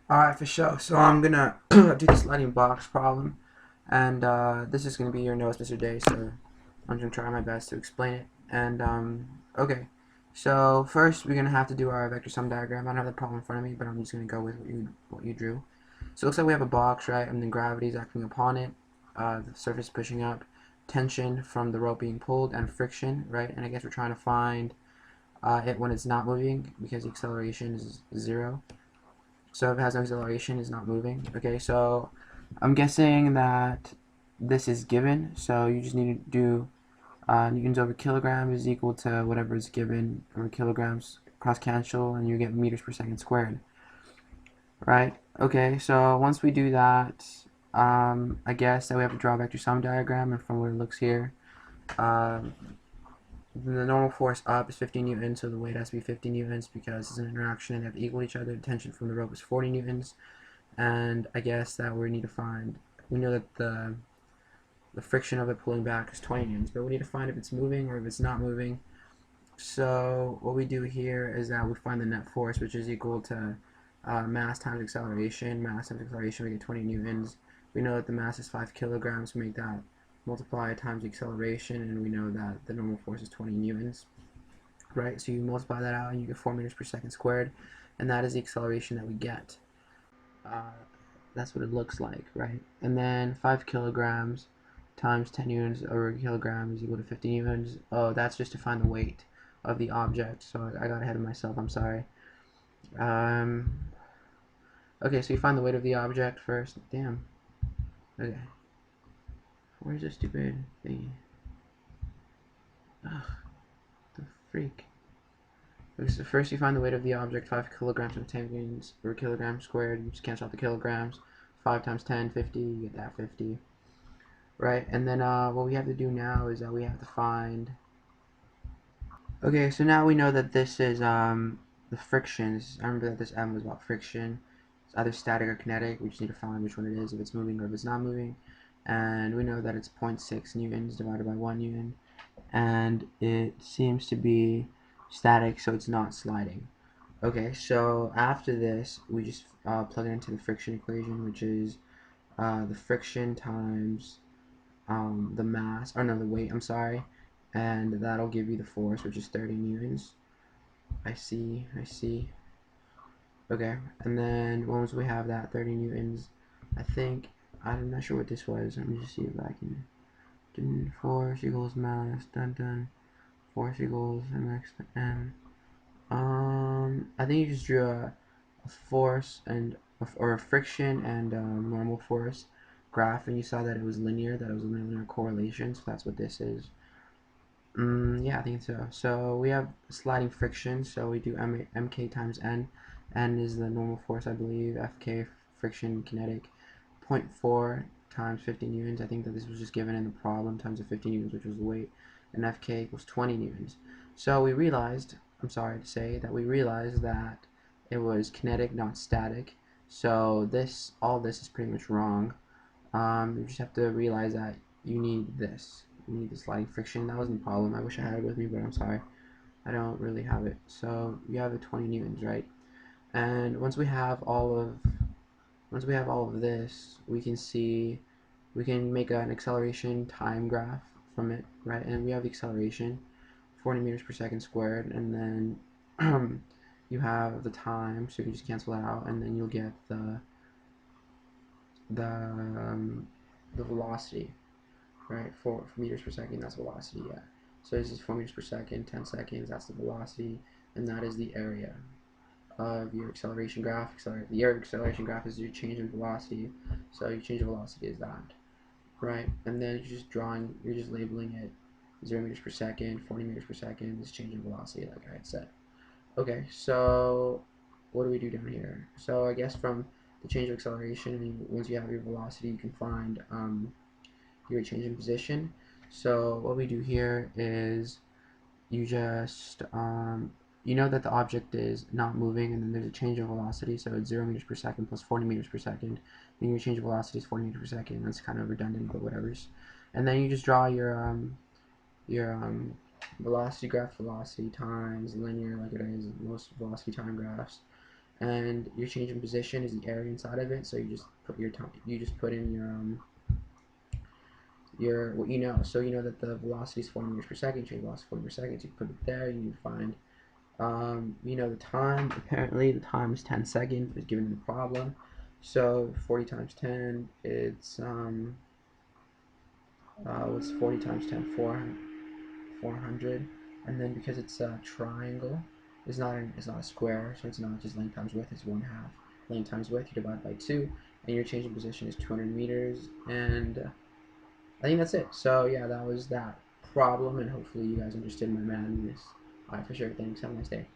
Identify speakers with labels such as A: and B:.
A: Alright, for sure. So I'm gonna do the sliding box problem, and this is gonna be your notes, Mr. Day. So I'm gonna try my best to explain it. And okay. So first we're gonna have to do our vector sum diagram. I don't have the problem in front of me, but I'm just gonna go with what you drew. So it looks like we have a box, right? And then gravity is acting upon it. The surface pushing up, tension from the rope being pulled, and friction, right? And I guess we're trying to find it when it's not moving because the acceleration is 0. So if it has no acceleration, it's not moving. Okay, so I'm guessing that this is given. So you just need to do newtons over kilogram is equal to whatever is given over kilograms cross cancel, and you get meters per second squared. Right? Okay, so once we do that, I guess that we have to draw a vector sum diagram, and from what it looks here, um, the normal force up is 50 newtons, so the weight has to be 50 newtons because it's an interaction and they have to equal each other. The tension from the rope is 40 newtons. And I guess that we need to find, we know that the friction of it pulling back is 20 newtons, but we need to find if it's moving or if it's not moving. So what we do here is that we find the net force, which is equal to mass times acceleration. Mass times acceleration, we get 20 newtons. We know that the mass is 5 kilograms. We make that multiply times the acceleration, and we know that the normal force is 20 newtons. Right, so you multiply that out and you get 4 meters per second squared, and that is the acceleration that we get. Uh, that's what it looks like, right? And then 5 kilograms times 10 newtons over a kilogram is equal to 50 newtons. Oh, that's just to find the weight of the object. So I got ahead of myself. I'm sorry. Um, okay, so you find the weight of the object first. Damn. Okay. Where's this stupid thingy? Ugh, the freak. Okay, so first you find the weight of the object, 5 kilograms times 10 newtons per kilogram squared. You just cancel out the kilograms. 5 times 10, 50. You get that 50. Right, and then what we have to do now is that we have to find. Okay, so now we know that this is the frictions. I remember that this M was about friction. It's either static or kinetic. We just need to find which one it is, if it's moving or if it's not moving. And we know that it's 0.6 newtons divided by 1 newton, and it seems to be static, so it's not sliding. Okay, so after this, we just plug it into the friction equation, which is the friction times the mass, or no, the weight, I'm sorry, and that'll give you the force, which is 30 newtons. I see. Okay, and then once we have that 30 newtons, I think, I'm not sure what this was. Let me just see if I can do force equals mass, dun dun, force equals mx to n. I think you just drew a force and or a friction and normal force graph, and you saw that it was linear, that it was a linear correlation. So that's what this is. Yeah, I think so. So we have sliding friction. So we do mk times n. N is the normal force, I believe. Fk friction kinetic. Zero point 0.4 times 50 newtons. I think that this was just given in the problem times the 50 newtons, which was the weight, and Fk equals 20 newtons. So we realized, I'm sorry to say, that we realized that it was kinetic, not static. So all this is pretty much wrong. You just have to realize that you need this. You need the sliding friction. That wasn't the problem. I wish I had it with me, but I'm sorry. I don't really have it. So you have the 20 newtons, right? And once we have all of this, we can make an acceleration time graph from it, right? And we have the acceleration, 40 meters per second squared, and then you have the time, so you can just cancel that out, and then you'll get the um, the velocity, right? 4 meters per second, that's velocity, yeah. So this is 4 meters per second, 10 seconds, that's the velocity, and that is the area of your acceleration graph. The area of acceleration graph is your change in velocity, so your change in velocity is that, right? And then you're just labeling it 0 meters per second, 40 meters per second, this change in velocity, like I had said. Okay, so what do we do down here? So I guess from the change of acceleration, once you have your velocity, you can find your change in position. So what we do here is you just you know that the object is not moving, and then there's a change of velocity, so it's 0 meters per second plus 40 meters per second. Then your change of velocity is 40 meters per second. That's kind of redundant, but whatever's. And then you just draw your velocity graph, velocity times linear, like it is most velocity time graphs, and your change in position is the area inside of it. So you just put your time, you just put in your what you know. So you know that the velocity is 40 meters per second. Change velocity 40 per second. So you put it there. You need to find you know the time. Apparently the time is 10 seconds. Was given in the problem. So 40 times 10, it's what's 40 times 10? 400. And then because it's a triangle, it's not a square, so it's not just length times width. It's 1/2 length times width. You divide by 2, and your change in position is 200 meters. And I think that's it. So yeah, that was that problem, and hopefully you guys understood my madness. Alright, for sure. Thanks. Have a nice day.